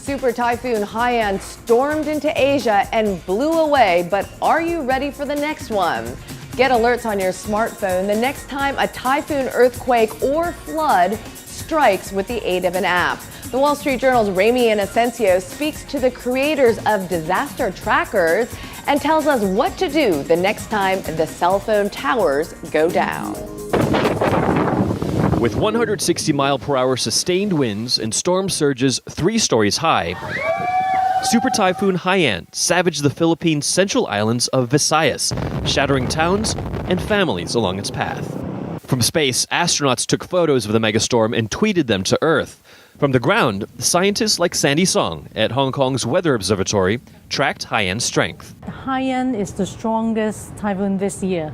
Super Typhoon Haiyan stormed into Asia and blew away, but are you ready for the next one? Get alerts on your smartphone the next time a typhoon, earthquake, or flood strikes with the aid of an app. The Wall Street Journal's Ramy and Inocencio speaks to the creators of disaster trackers and tells us what to do the next time the cell phone towers go down. With 160-mile-per-hour sustained winds and storm surges 3 stories high, Super Typhoon Haiyan savaged the Philippines' central islands of Visayas, shattering towns and families along its path. From space, astronauts took photos of the megastorm and tweeted them to Earth. From the ground, scientists like Sandy Song at Hong Kong's Weather Observatory tracked Haiyan's strength. Haiyan is the strongest typhoon this year,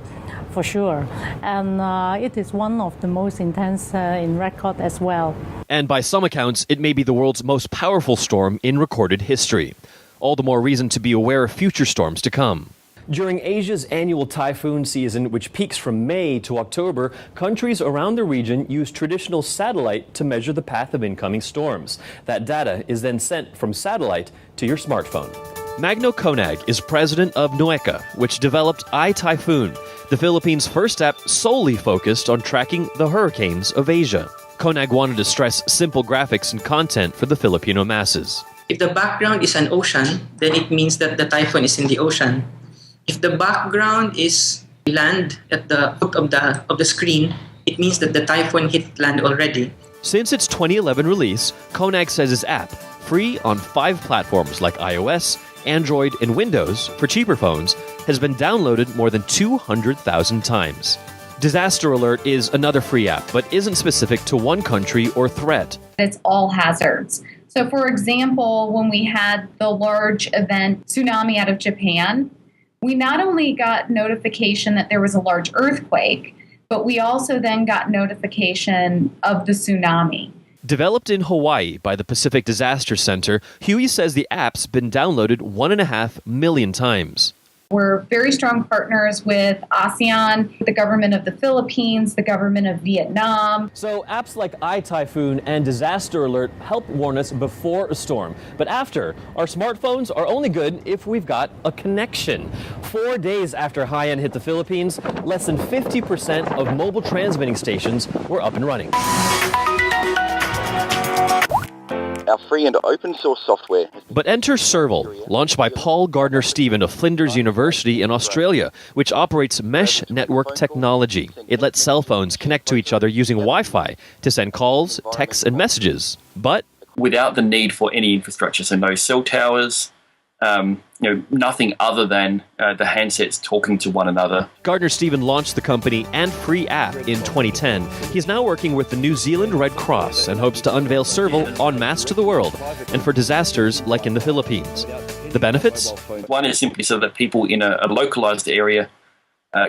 for sure. And it is one of the most intense in record as well. And by some accounts, it may be the world's most powerful storm in recorded history. All the more reason to be aware of future storms to come. During Asia's annual typhoon season, which peaks from May to October, countries around the region use traditional satellite to measure the path of incoming storms. That data is then sent from satellite to your smartphone. Magno Konag is president of Nueka, which developed iTyphoon, the Philippines' first app solely focused on tracking the hurricanes of Asia. Konag wanted to stress simple graphics and content for the Filipino masses. If the background is an ocean, then it means that the typhoon is in the ocean. If the background is land at the foot of the screen, it means that the typhoon hit land already. Since its 2011 release, Konag says his app, free on 5 platforms like iOS, Android, and Windows for cheaper phones, has been downloaded more than 200,000 times. Disaster Alert is another free app, but isn't specific to one country or threat. It's all hazards. So, for example, when we had the large event tsunami out of Japan, we not only got notification that there was a large earthquake, but we also then got notification of the tsunami. Developed in Hawaii by the Pacific Disaster Center, Huey says the app's been downloaded 1.5 million times. We're very strong partners with ASEAN, the government of the Philippines, the government of Vietnam. So apps like iTyphoon and Disaster Alert help warn us before a storm. But after, our smartphones are only good if we've got a connection. 4 days after Haiyan hit the Philippines, less than 50% of mobile transmitting stations were up and running. Our free and open source software. But enter Serval, launched by Gardner-Stephen of Flinders University in Australia, which operates mesh network technology. It lets cell phones connect to each other using Wi-Fi to send calls, texts, and messages. But without the need for any infrastructure, so no cell towers, nothing other than the handsets talking to one another. Gardner-Stephen launched the company and free app in 2010. He's now working with the New Zealand Red Cross and hopes to unveil Serval en masse to the world and for disasters like in the Philippines. The benefits? One is simply so that people in a localized area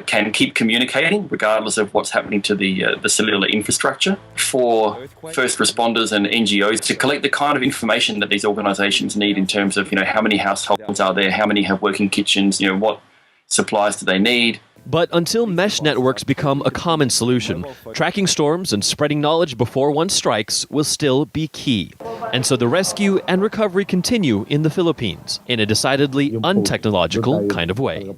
can keep communicating regardless of what's happening to the cellular infrastructure. For first responders and NGOs to collect the kind of information that these organizations need in terms of, how many households are there, how many have working kitchens, what supplies do they need. But until mesh networks become a common solution, tracking storms and spreading knowledge before one strikes will still be key. And so the rescue and recovery continue in the Philippines in a decidedly untechnological kind of way.